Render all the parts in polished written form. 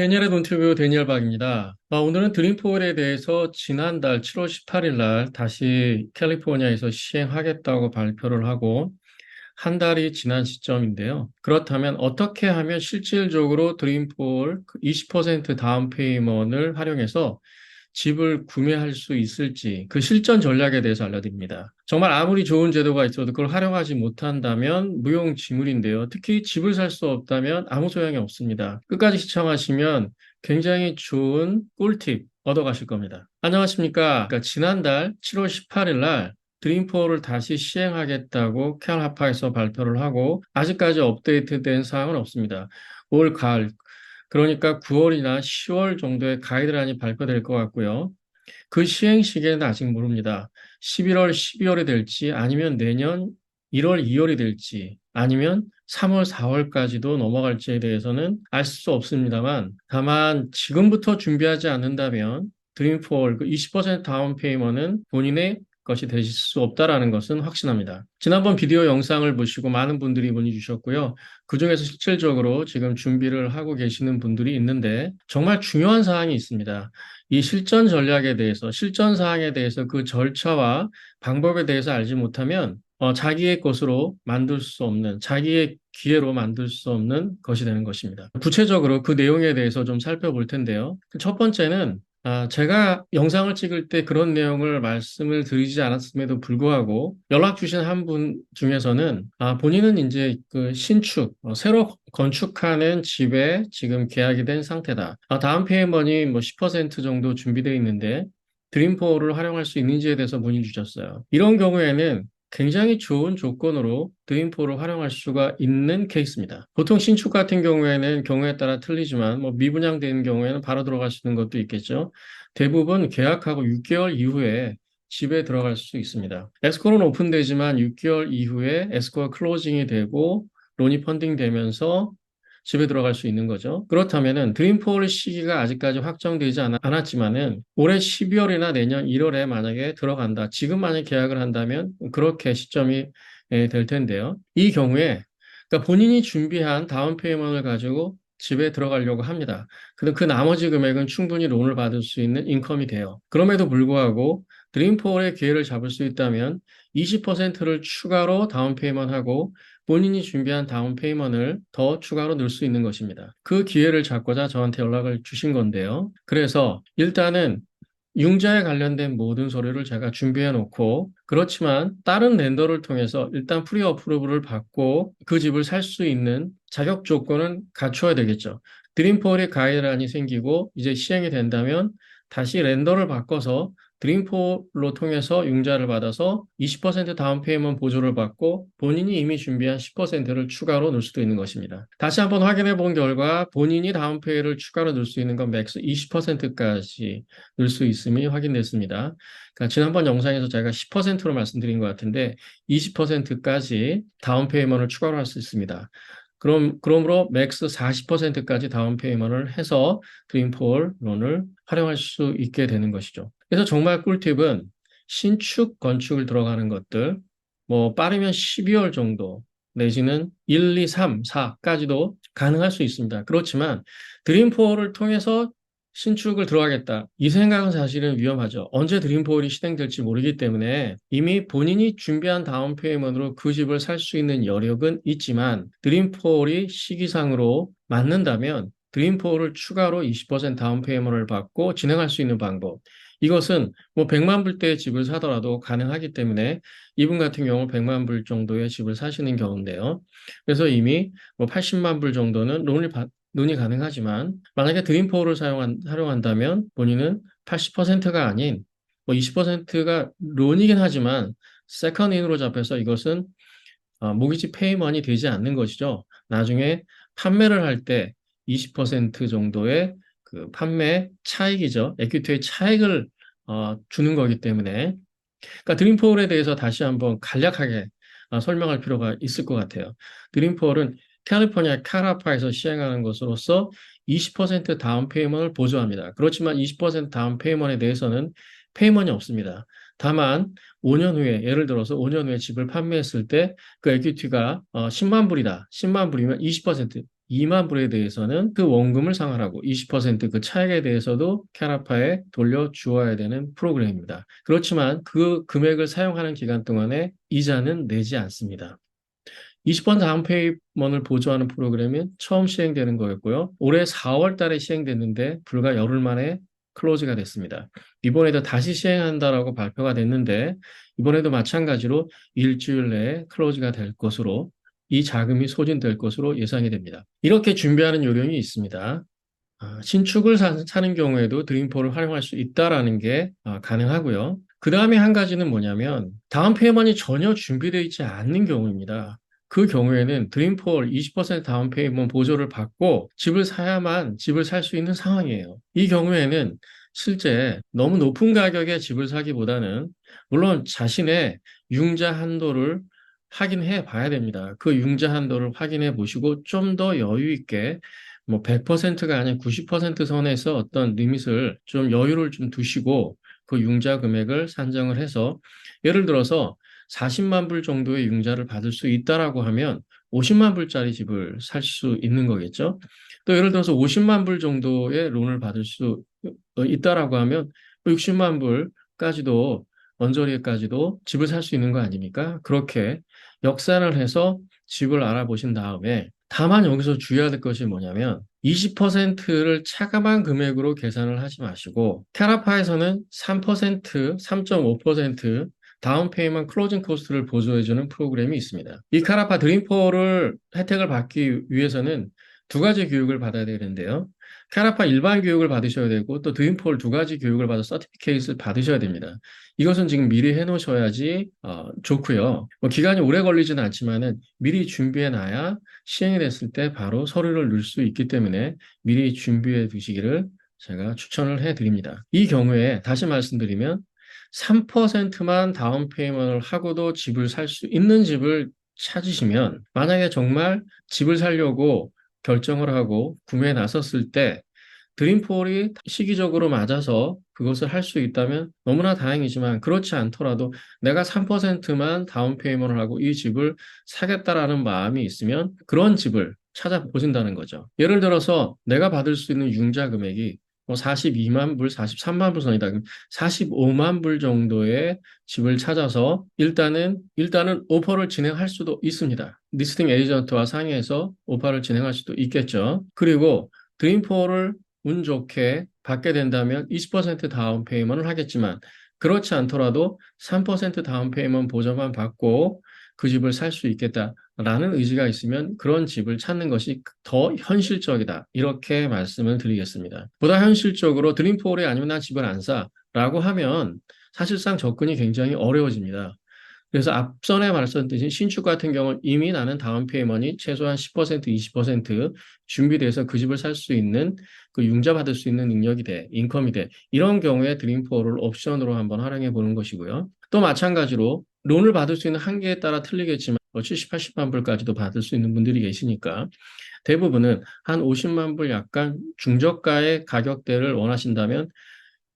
데니엘의 돈튜브 데니엘 박입니다. 오늘은 드림포월에 대해서 지난달 7월 18일 날 다시 캘리포니아에서 시행하겠다고 발표를 하고 한 달이 지난 시점인데요. 그렇다면 어떻게 하면 실질적으로 드림포월 20% 다운 페이먼을 활용해서 집을 구매할 수 있을지 그 실전 전략에 대해서 알려드립니다. 정말 아무리 좋은 제도가 있어도 그걸 활용하지 못한다면 무용지물인데요. 특히 집을 살 수 없다면 아무 소용이 없습니다. 끝까지 시청하시면 굉장히 좋은 꿀팁 얻어가실 겁니다. 안녕하십니까. 지난달 7월 18일 날 드림포를 다시 시행하겠다고 캘하파에서 발표를 하고 아직까지 업데이트된 사항은 없습니다. 올 가을 그러니까 9월이나 10월 정도의 가이드라인이 발표될 것 같고요. 그 시행 시기는 아직 모릅니다. 11월, 12월이 될지 아니면 내년 1월, 2월이 될지 아니면 3월, 4월까지도 넘어갈지에 대해서는 알 수 없습니다만 다만 지금부터 준비하지 않는다면 드림폴 그 20% 다운 페이먼은 본인의 것이 되실 수 없다라는 것은 확신합니다. 지난번 비디오 영상을 보시고 많은 분들이 문의 주셨고요. 그중에서 실질적으로 지금 준비를 하고 계시는 분들이 있는데 정말 중요한 사항이 있습니다. 이 실전 전략에 대해서, 실전 사항에 대해서 그 절차와 방법에 대해서 알지 못하면 자기의 것으로 만들 수 없는, 자기의 기회로 만들 수 없는 것이 되는 것입니다. 구체적으로 그 내용에 대해서 좀 살펴볼 텐데요. 첫 번째는 제가 영상을 찍을 때 그런 내용을 말씀을 드리지 않았음에도 불구하고 연락 주신 한 분 중에서는 본인은 이제 그 신축, 새로 건축하는 집에 지금 계약이 된 상태다. 다운 페이먼이 뭐 10% 정도 준비되어 있는데 드림포를 활용할 수 있는지에 대해서 문의 주셨어요. 이런 경우에는 굉장히 좋은 조건으로 드림포를 활용할 수가 있는 케이스입니다. 보통 신축 같은 경우에는 경우에 따라 틀리지만 뭐 미분양되는 경우에는 바로 들어갈 수 있는 것도 있겠죠. 대부분 계약하고 6개월 이후에 집에 들어갈 수 있습니다. 에스코어는 오픈되지만 6개월 이후에 에스코어 클로징이 되고 론이 펀딩되면서 집에 들어갈 수 있는 거죠. 그렇다면은 드림포월 시기가 아직까지 확정되지 않았지만은 올해 12월이나 내년 1월에 만약에 들어간다. 지금 만약 계약을 한다면 그렇게 시점이 될 텐데요. 이 경우에 그러니까 본인이 준비한 다운 페이먼트를 가지고 집에 들어가려고 합니다. 근데 그 나머지 금액은 충분히 론을 받을 수 있는 인컴이 돼요. 그럼에도 불구하고 드림포월의 기회를 잡을 수 있다면 20%를 추가로 다운 페이먼트하고 본인이 준비한 다운 페이먼트를 더 추가로 넣을 수 있는 것입니다. 그 기회를 잡고자 저한테 연락을 주신 건데요. 그래서 일단은 융자에 관련된 모든 서류를 제가 준비해 놓고 그렇지만 다른 렌더를 통해서 일단 프리 어프로브를 받고 그 집을 살 수 있는 자격 조건은 갖춰야 되겠죠. 드림폴의 가이드라인이 생기고 이제 시행이 된다면 다시 렌더를 바꿔서 드림폴로 통해서 융자를 받아서 20% 다운 페이먼트 보조를 받고 본인이 이미 준비한 10%를 추가로 넣을 수도 있는 것입니다. 다시 한번 확인해 본 결과 본인이 다운 페이를 추가로 넣을 수 있는 건 맥스 20%까지 넣을 수 있음이 확인됐습니다. 그러니까 지난번 영상에서 제가 10%로 말씀드린 것 같은데 20%까지 다운 페이먼트를 추가로 할 수 있습니다. 그러므로 맥스 40%까지 다운 페이먼트를 해서 드림폴 론을 활용할 수 있게 되는 것이죠. 그래서 정말 꿀팁은 신축 건축을 들어가는 것들, 뭐 빠르면 12월 정도 내지는 1, 2, 3, 4까지도 가능할 수 있습니다. 그렇지만 드림포월을 통해서 신축을 들어가겠다. 이 생각은 사실은 위험하죠. 언제 드림포월이 실행될지 모르기 때문에 이미 본인이 준비한 다운 페이먼트로 그 집을 살 수 있는 여력은 있지만 드림포월이 시기상으로 맞는다면 드림포월을 추가로 20% 다운 페이먼트를 받고 진행할 수 있는 방법. 이것은 뭐 100만 불대의 집을 사더라도 가능하기 때문에 이분 같은 경우 100만 불 정도의 집을 사시는 경우인데요. 그래서 이미 뭐 80만 불 정도는 론이 가능하지만 만약에 드림포를 활용한다면 본인은 80%가 아닌 뭐 20%가 론이긴 하지만 세컨인으로 잡혀서 이것은 모기지 페이먼이 되지 않는 것이죠. 나중에 판매를 할 때 20% 정도의 그 판매 차익이죠. 에퀴티의 차익을 주는 거기 때문에 그러니까 드림폴에 대해서 다시 한번 간략하게 설명할 필요가 있을 것 같아요. 드림폴은 캘리포니아 카라파에서 시행하는 것으로서 20% 다운 페이먼트를 보조합니다. 그렇지만 20% 다운 페이먼트에 대해서는 페이먼이 없습니다. 다만 5년 후에 예를 들어서 5년 후에 집을 판매했을 때 그 에퀴티가 10만 불이다. 10만 불이면 20% 2만 불에 대해서는 그 원금을 상환하고 20%그 차액에 대해서도 캐나파에 돌려주어야 되는 프로그램입니다. 그렇지만 그 금액을 사용하는 기간 동안에 이자는 내지 않습니다. 20번 다운 페이먼을 보조하는 프로그램이 처음 시행되는 거였고요. 올해 4월 달에 시행됐는데 불과 열흘 만에 클로즈가 됐습니다. 이번에도 다시 시행한다라고 발표가 됐는데 이번에도 마찬가지로 일주일 내에 클로즈가 될 것으로 이 자금이 소진될 것으로 예상이 됩니다. 이렇게 준비하는 요령이 있습니다. 신축을 사는 경우에도 드림폴을 활용할 수 있다라는 게 가능하고요. 그 다음에 한 가지는 뭐냐면 다운 페이먼이 전혀 준비되어 있지 않는 경우입니다. 그 경우에는 드림폴 20% 다운 페이먼 보조를 받고 집을 사야만 집을 살 수 있는 상황이에요. 이 경우에는 실제 너무 높은 가격의 집을 사기보다는 물론 자신의 융자 한도를 확인해 봐야 됩니다. 그 융자 한도를 확인해 보시고 좀 더 여유 있게 뭐 100%가 아닌 90% 선에서 어떤 리밋을 좀 여유를 좀 두시고 그 융자 금액을 산정을 해서 예를 들어서 40만 불 정도의 융자를 받을 수 있다라고 하면 50만 불짜리 집을 살 수 있는 거겠죠. 또 예를 들어서 50만 불 정도의 론을 받을 수 있다라고 하면 60만 불까지도 언저리에까지도 집을 살 수 있는 거 아닙니까? 그렇게 역산을 해서 집을 알아보신 다음에 다만 여기서 주의해야 될 것이 뭐냐면 20%를 차감한 금액으로 계산을 하지 마시고 캐나파에서는 3%, 3.5% 다운 페이먼트 클로징 코스트를 보조해주는 프로그램이 있습니다. 이 카라파 드림포를 혜택을 받기 위해서는 두 가지 교육을 받아야 되는데요. 캐나파 일반 교육을 받으셔야 되고 또 드림폴 두 가지 교육을 받아 서티피케이트를 받으셔야 됩니다. 이것은 지금 미리 해놓으셔야지 좋고요. 뭐 기간이 오래 걸리지는 않지만은 미리 준비해 놔야 시행이 됐을 때 바로 서류를 넣을 수 있기 때문에 미리 준비해 두시기를 제가 추천을 해 드립니다. 이 경우에 다시 말씀드리면 3%만 다운 페이먼트를 하고도 집을 살 수 있는 집을 찾으시면 만약에 정말 집을 살려고 결정을 하고 구매에 나섰을 때 드림폴이 시기적으로 맞아서 그것을 할 수 있다면 너무나 다행이지만 그렇지 않더라도 내가 3%만 다운 페이먼트를 하고 이 집을 사겠다라는 마음이 있으면 그런 집을 찾아보신다는 거죠. 예를 들어서 내가 받을 수 있는 융자 금액이 뭐 42만 불, 43만 불 선이다. 그럼 45만 불 정도의 집을 찾아서 일단은 오퍼를 진행할 수도 있습니다. 리스팅 에이전트와 상의해서 오퍼를 진행할 수도 있겠죠. 그리고 드림폴을 운 좋게 받게 된다면 20% 다운 페이먼트를 하겠지만 그렇지 않더라도 3% 다운 페이먼트 보조만 받고 그 집을 살 수 있겠다라는 의지가 있으면 그런 집을 찾는 것이 더 현실적이다. 이렇게 말씀을 드리겠습니다. 보다 현실적으로 드림폴이 아니면 난 집을 안 사라고 하면 사실상 접근이 굉장히 어려워집니다. 그래서 앞전에 말씀드린 신축 같은 경우는 이미 나는 다운 페이먼이 최소한 10%, 20% 준비돼서 그 집을 살 수 있는 그 융자 받을 수 있는 능력이 돼, 인컴이 돼. 이런 경우에 드림포를 옵션으로 한번 활용해 보는 것이고요. 또 마찬가지로 론을 받을 수 있는 한계에 따라 틀리겠지만 70, 80만 불까지도 받을 수 있는 분들이 계시니까 대부분은 한 50만 불 약간 중저가의 가격대를 원하신다면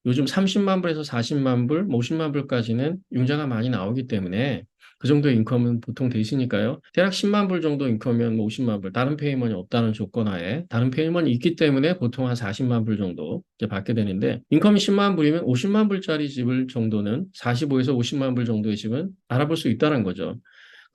요즘 30만 불에서 40만 불, 50만 불까지는 융자가 많이 나오기 때문에 그 정도 인컴은 보통 되시니까요. 대략 10만 불 정도 인컴이면 50만 불, 다른 페이먼이 없다는 조건 하에 다른 페이먼이 있기 때문에 보통 한 40만 불 정도 이제 받게 되는데 인컴이 10만 불이면 50만 불짜리 집을 정도는 45에서 50만 불 정도의 집은 알아볼 수 있다는 거죠.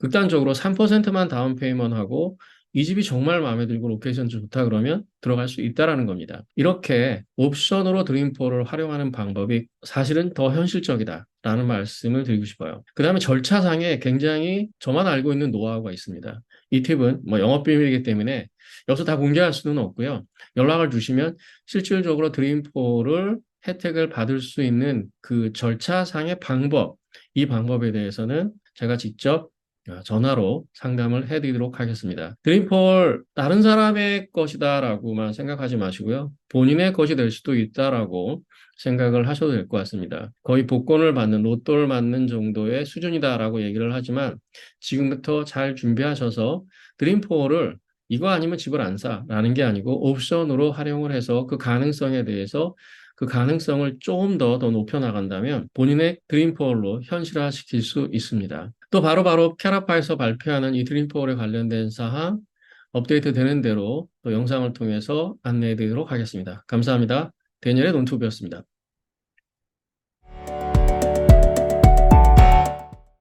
극단적으로 3%만 다운 페이먼트하고 이 집이 정말 마음에 들고 로케이션 좋다 그러면 들어갈 수 있다라는 겁니다. 이렇게 옵션으로 드림포를 활용하는 방법이 사실은 더 현실적이다라는 말씀을 드리고 싶어요. 그 다음에 절차상에 굉장히 저만 알고 있는 노하우가 있습니다. 이 팁은 뭐 영업비밀이기 때문에 여기서 다 공개할 수는 없고요. 연락을 주시면 실질적으로 드림포를 혜택을 받을 수 있는 그 절차상의 방법, 이 방법에 대해서는 제가 직접 전화로 상담을 해드리도록 하겠습니다. 드림폴 다른 사람의 것이다라고만 생각하지 마시고요. 본인의 것이 될 수도 있다라고 생각을 하셔도 될 것 같습니다. 거의 복권을 받는 로또를 맞는 정도의 수준이다라고 얘기를 하지만 지금부터 잘 준비하셔서 드림폴을 이거 아니면 집을 안 사라는 게 아니고 옵션으로 활용을 해서 그 가능성에 대해서 그 가능성을 조금 더 높여 나간다면 본인의 드림폴로 현실화시킬 수 있습니다. 또 바로바로 캐나파에서 발표하는 이 드림폴에 관련된 사항, 업데이트 되는 대로 또 영상을 통해서 안내해 드리도록 하겠습니다. 감사합니다. 대니엘의 논투비였습니다.